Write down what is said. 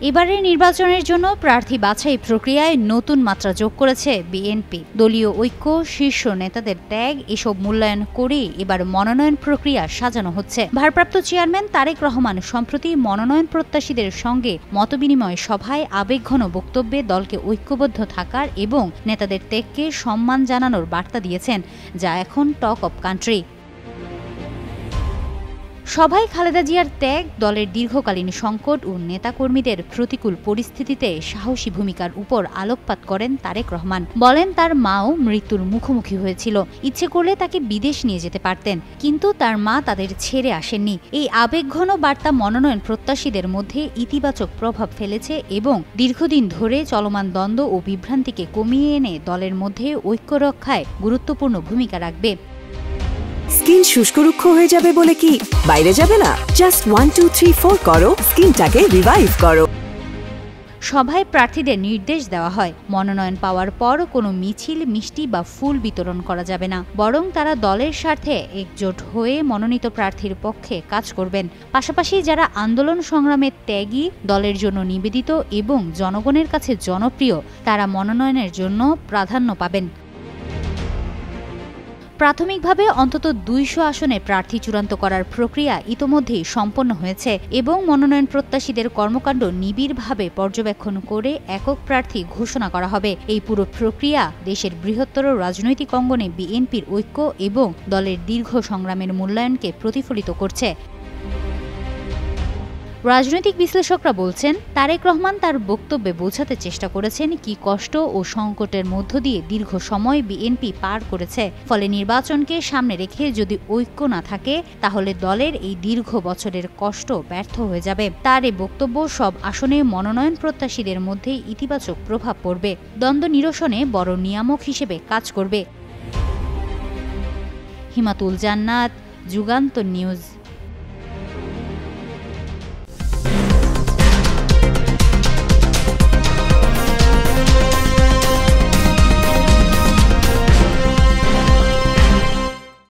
এবারের নির্বাচনের জন্য প্রার্থী বাছাই প্রক্রিয়ায় নতুন মাত্রা যোগ করেছে বিএনপি। দলীয় ঐক্য, শীর্ষ নেতাদের ত্যাগ এসব মূল্যায়ন করে এবার মনোনয়ন প্রক্রিয়া সাজানো হচ্ছে। ভারপ্রাপ্ত চেয়ারম্যান তারেক রহমান সম্প্রতি মনোনয়ন প্রত্যাশীদের সঙ্গে মতবিনিময় সভায় আবেগঘন বক্তব্যে দলকে ঐক্যবদ্ধ থাকার এবং নেতাদের ত্যাগকে সম্মান জানানোর বার্তা দিয়েছেন, যা এখন টক অব কান্ট্রি। সভায় খালেদা জিয়ার ত্যাগ, দলের দীর্ঘকালীন সংকট ও নেতাকর্মীদের প্রতিকূল পরিস্থিতিতে সাহসী ভূমিকার উপর আলোকপাত করেন তারেক রহমান। বলেন, তার মাও মৃত্যুর মুখোমুখি হয়েছিল, ইচ্ছে করলে তাকে বিদেশ নিয়ে যেতে পারতেন, কিন্তু তার মা তাদের ছেড়ে আসেননি। এই আবেগঘন বার্তা মনোনয়ন প্রত্যাশীদের মধ্যে ইতিবাচক প্রভাব ফেলেছে এবং দীর্ঘদিন ধরে চলমান দ্বন্দ্ব ও বিভ্রান্তিকে কমিয়ে এনে দলের মধ্যে ঐক্য রক্ষায় গুরুত্বপূর্ণ ভূমিকা রাখবে। স্কিন শুষ্ক রুক্ষ হয়ে যাবে বলে কি বাইরে যাবে না? জাস্ট 1 2 3 4 করো, স্কিনটাকে রিভাইভ করো। সভায় প্রার্থীদের নির্দেশ দেওয়া হয়, মনোনয়ন পাওয়ার পর কোনো মিছিল, মিষ্টি বা ফুল বিতরণ করা যাবে না, বরং তারা দলের স্বার্থে একজোট হয়ে মনোনীত প্রার্থীর পক্ষে কাজ করবেন। পাশাপাশি যারা আন্দোলন সংগ্রামের ত্যাগী, দলের জন্য নিবেদিত এবং জনগণের কাছে জনপ্রিয়, তারা মনোনয়নের জন্য প্রাধান্য পাবেন। প্রাথমিকভাবে অন্তত 200 আসনে প্রার্থী চূড়ান্ত করার প্রক্রিয়া ইতোমধ্যেই সম্পন্ন হয়েছে এবং মনোনয়ন প্রত্যাশীদের কর্মকাণ্ড নিবিড়ভাবে পর্যবেক্ষণ করে একক প্রার্থী ঘোষণা করা হবে। এই পুরো প্রক্রিয়া দেশের বৃহত্তর রাজনৈতিক অঙ্গনে বিএনপির ঐক্য এবং দলের দীর্ঘ সংগ্রামের মূল্যায়নকে প্রতিফলিত করছে। রাজনৈতিক বিশ্লেষকরা বলছেন, তারেক রহমান তার বক্তব্যে বোঝাতে চেষ্টা করেছেন কি কষ্ট ও সংকটের মধ্য দিয়ে দীর্ঘ সময় বিএনপি পার করেছে। ফলে নির্বাচনকে সামনে রেখে যদি ঐক্য না থাকে, তাহলে দলের এই দীর্ঘ বছরের কষ্ট ব্যর্থ হয়ে যাবে। তার এই বক্তব্য সব আসনে মনোনয়ন প্রত্যাশীদের মধ্যে ইতিবাচক প্রভাব পড়বে, দ্বন্দ্ব নিরসনে বড় নিয়ামক হিসেবে কাজ করবে। হিমাতুল জান্নাত, যুগান্তর নিউজ।